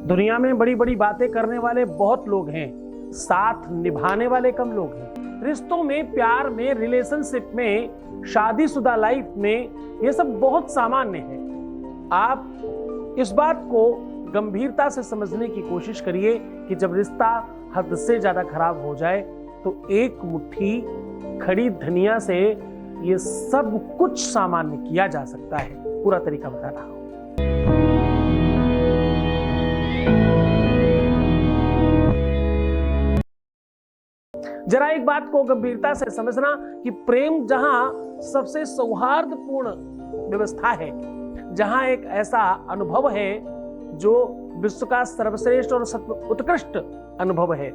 दुनिया में बड़ी बड़ी बातें करने वाले बहुत लोग हैं, साथ निभाने वाले कम लोग हैं। रिश्तों में, प्यार में, रिलेशनशिप में, शादीशुदा लाइफ में ये सब बहुत सामान्य है। आप इस बात को गंभीरता से समझने की कोशिश करिए कि जब रिश्ता हद से ज्यादा खराब हो जाए तो एक मुट्ठी खड़ी धनिया से ये सब कुछ सामान्य किया जा सकता है। पूरा तरीका बता रहा हूं। जरा एक बात को गंभीरता से समझना कि प्रेम जहां सबसे सौहार्दपूर्ण व्यवस्था है, जहां एक ऐसा अनुभव है जो विश्व का सर्वश्रेष्ठ और उत्कृष्ट अनुभव है,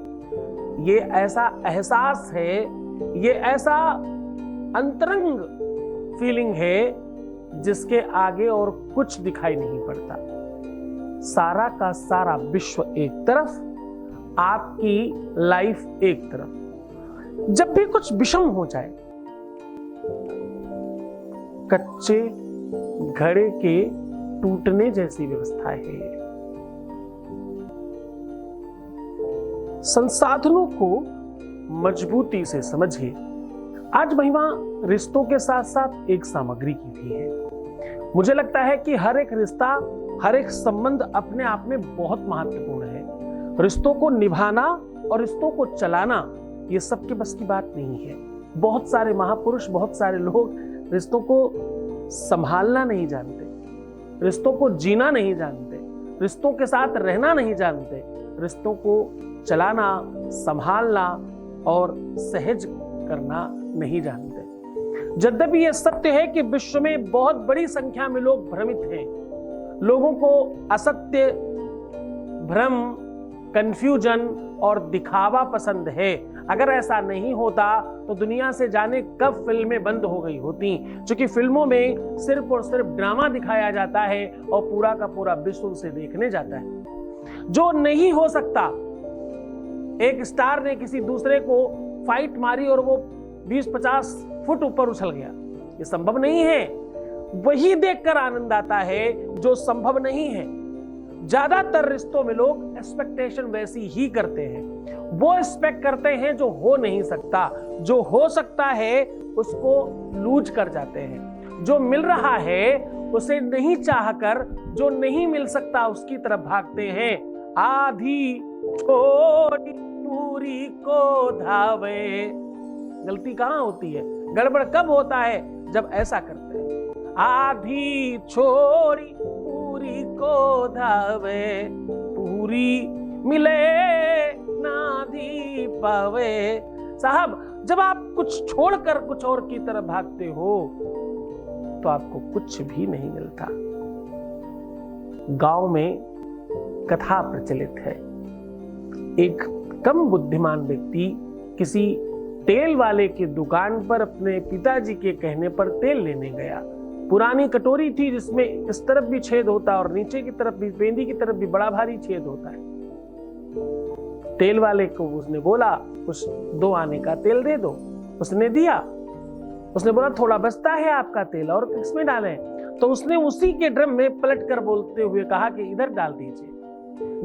ये ऐसा एहसास है, ये ऐसा अंतरंग फीलिंग है जिसके आगे और कुछ दिखाई नहीं पड़ता। सारा का सारा विश्व एक तरफ, आपकी लाइफ एक तरफ। जब भी कुछ विषम हो जाए, कच्चे घड़े के टूटने जैसी व्यवस्था है ये। संसाधनों को मजबूती से समझिए। आज महिमा रिश्तों के साथ साथ एक सामग्री की भी है। मुझे लगता है कि हर एक रिश्ता, हर एक संबंध अपने आप में बहुत महत्वपूर्ण है। रिश्तों को निभाना और रिश्तों को चलाना ये सबके बस की बात नहीं है। बहुत सारे महापुरुष, बहुत सारे लोग रिश्तों को संभालना नहीं जानते, रिश्तों को जीना नहीं जानते, रिश्तों के साथ रहना नहीं जानते, रिश्तों को चलाना, संभालना और सहज करना नहीं जानते। यद्यपि यह सत्य है कि विश्व में बहुत बड़ी संख्या में लोग भ्रमित हैं। लोगों को असत्य, भ्रम, कंफ्यूजन और दिखावा पसंद है। अगर ऐसा नहीं होता तो दुनिया से जाने कब फिल्में बंद हो गई होती, क्योंकि फिल्मों में सिर्फ और सिर्फ ड्रामा दिखाया जाता है और पूरा का पूरा विश्व उसे देखने जाता है। जो नहीं हो सकता, एक स्टार ने किसी दूसरे को फाइट मारी और वो 20-50 फुट ऊपर उछल गया, ये संभव नहीं है। वही देखकर आनंद आता है जो संभव नहीं है। ज्यादातर रिश्तों में लोग एक्सपेक्टेशन वैसी ही करते हैं। वो एक्सपेक्ट करते हैं जो हो नहीं सकता, जो हो सकता है उसको लूज कर जाते हैं, जो मिल रहा है उसे नहीं चाहकर जो नहीं मिल सकता उसकी तरफ भागते हैं। आधी छोटी पूरी को धावे। गलती कहां होती है, गड़बड़ कब होता है? जब ऐसा करते हैं। आधी छोड़ी पूरी को धावे, पूरी मिले नाधी पावे। साहब, जब आप कुछ छोड़कर कुछ और की तरफ भागते हो तो आपको कुछ भी नहीं मिलता। गांव में कथा प्रचलित है। एक कम बुद्धिमान व्यक्ति किसी तेल वाले की दुकान पर अपने पिताजी के कहने पर तेल लेने गया। पुरानी कटोरी थी जिसमें इस तरफ भी छेद होता और नीचे की तरफ भी, पेंदी की तरफ भी बड़ा भारी छेद होता है। तेल वाले को उसने बोला, कुछ 2 आने का तेल दे दो। उसने दिया। उसने बोला, थोड़ा बचता है आपका तेल और किसमें डालें? तो उसने उसी के ड्रम में पलट कर बोलते हुए कहा कि इधर डाल दीजिए।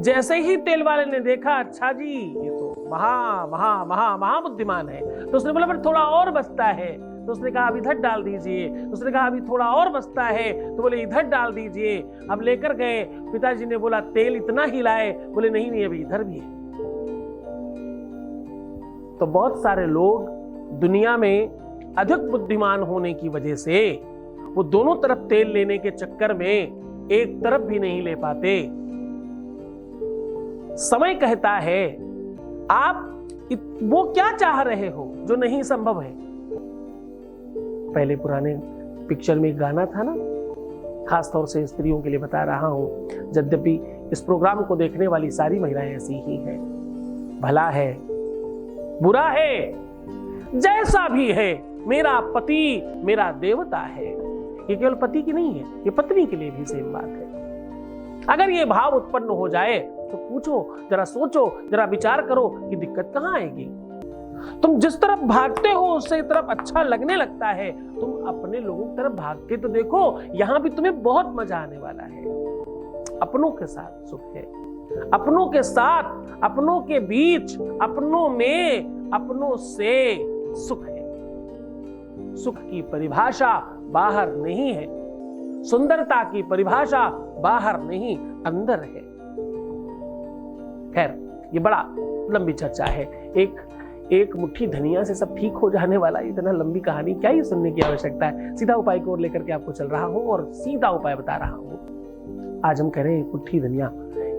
जैसे ही तेल वाले ने देखा, अच्छा जी ये तो महा महा महा महा बुद्धिमान है, तो उसने बोला पर थोड़ा और बचता है। तो उसने कहा अब इधर डाल दीजिए। उसने कहा अभी थोड़ा और बचता है, तो बोले इधर डाल दीजिए। अब लेकर गए। पिताजी ने बोला तेल इतना ही लाए? बोले नहीं नहीं, अभी इधर भी है। तो बहुत सारे लोग दुनिया में अधिक बुद्धिमान होने की वजह से वो दोनों तरफ तेल लेने के चक्कर में एक तरफ भी नहीं ले पाते। समय कहता है आप वो क्या चाह रहे हो जो नहीं संभव है। पहले पुराने पिक्चर में एक गाना था ना, खासतौर से स्त्रियों के लिए बता रहा हूं, यद्यपि इस प्रोग्राम को देखने वाली सारी महिलाएं ऐसी ही हैं। भला है, बुरा है, जैसा भी है, मेरा पति मेरा देवता है। ये केवल पति की नहीं है, ये पत्नी के लिए भी सेम बात है। अगर ये भाव उत्पन्न हो जाए तो पूछो, जरा सोचो, जरा विचार करो कि दिक्कत कहां आएगी। तुम जिस तरफ भागते हो उससे तरफ अच्छा लगने लगता है। तुम अपने लोगों की तरफ भाग के तो देखो, यहां भी तुम्हें बहुत मजा आने वाला है। अपनों के साथ सुख है, अपनों के साथ, अपनों के बीच, अपनों में, अपनों से सुख है। सुख की परिभाषा बाहर नहीं है, सुंदरता की परिभाषा बाहर नहीं अंदर है। खैर, ये बड़ा लंबी चर्चा है। एक मुट्ठी धनिया से सब ठीक हो जाने वाला इतना लंबी कहानी क्या ही सुनने की आवश्यकता है। सीधा उपाय को लेकर के आपको चल रहा हूं और सीधा उपाय बता रहा हूं। आज हम कह रहे हैं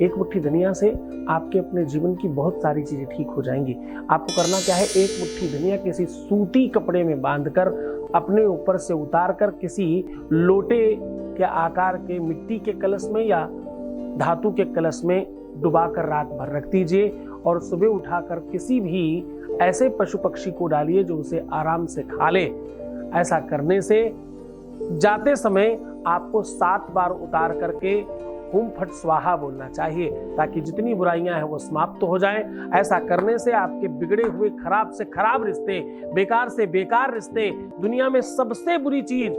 एक मुट्ठी धनिया से आपके अपने जीवन की बहुत सारी चीजें ठीक हो जाएंगी। आपको करना क्या है, एक मुट्ठी धनिया किसी सूती कपड़े में बांधकर अपने ऊपर से उतार कर किसी लोटे के आकार के मिट्टी के कलश में या धातु के कलश में डुबाकर रात भर रख दीजिए और सुबह उठाकर किसी भी ऐसे पशु पक्षी को डालिए जो उसे आराम से खा ले। ऐसा करने से जाते समय आपको 7 बार उतार करके हुम फट स्वाहा बोलना चाहिए ताकि जितनी बुराइयां हैं वो समाप्त हो जाएं। ऐसा करने से आपके बिगड़े हुए खराब से खराब रिश्ते, बेकार से बेकार रिश्ते, दुनिया में सबसे बुरी चीज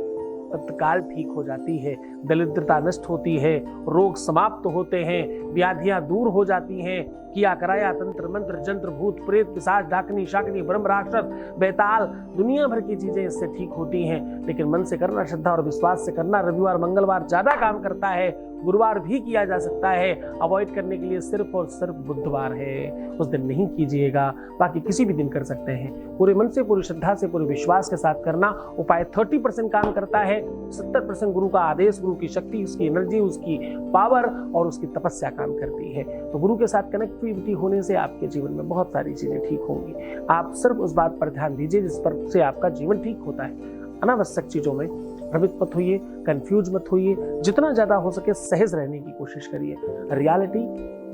तत्काल ठीक हो जाती है। दरिद्रता नष्ट होती है, रोग समाप्त होते हैं, व्याधियां दूर हो जाती हैं। किया कराया तंत्र मंत्र जंत्र भूत प्रेत पिशाच डाकनी शाकनी ब्रह्म राक्षस बेताल दुनिया भर की चीजें इससे ठीक होती हैं। लेकिन मन से करना, श्रद्धा और विश्वास से करना। रविवार मंगलवार ज्यादा काम करता है, गुरुवार भी किया जा सकता है। अवॉइड करने के लिए सिर्फ और सिर्फ बुधवार है, उस दिन नहीं कीजिएगा, बाकी किसी भी दिन कर सकते हैं। पूरे मन से, पूरी श्रद्धा से, पूरे विश्वास के साथ करना। उपाय 30% काम करता है, 70% गुरु का आदेश, गुरु की शक्ति, उसकी एनर्जी, उसकी पावर और उसकी तपस्या काम करती है। तो गुरु के साथ कनेक्टिविटी होने से आपके जीवन में बहुत सारी चीजें ठीक होंगी। आप सिर्फ उस बात पर ध्यान दीजिए जिस पर से आपका जीवन ठीक होता है। अनावश्यक चीजों में भ्रमित मत होइए, कंफ्यूज मत होइए, जितना ज्यादा हो सके सहज रहने की कोशिश करिए। रियलिटी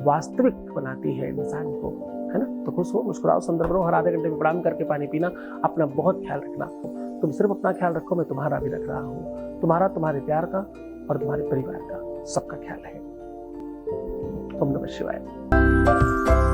वास्तविक बनाती है इंसान को, है ना। तो खुश हो, मुस्कुराओ, सुंदर बनो, हर आधे घंटे में प्रणाम करके पानी पीना। अपना बहुत ख्याल रखना। तुम सिर्फ अपना ख्याल रखो, मैं तुम्हारा भी रख रहा हूँ। तुम्हारा, तुम्हारे प्यार का और तुम्हारे परिवार का सबका ख्याल है। ओम नमः शिवाय।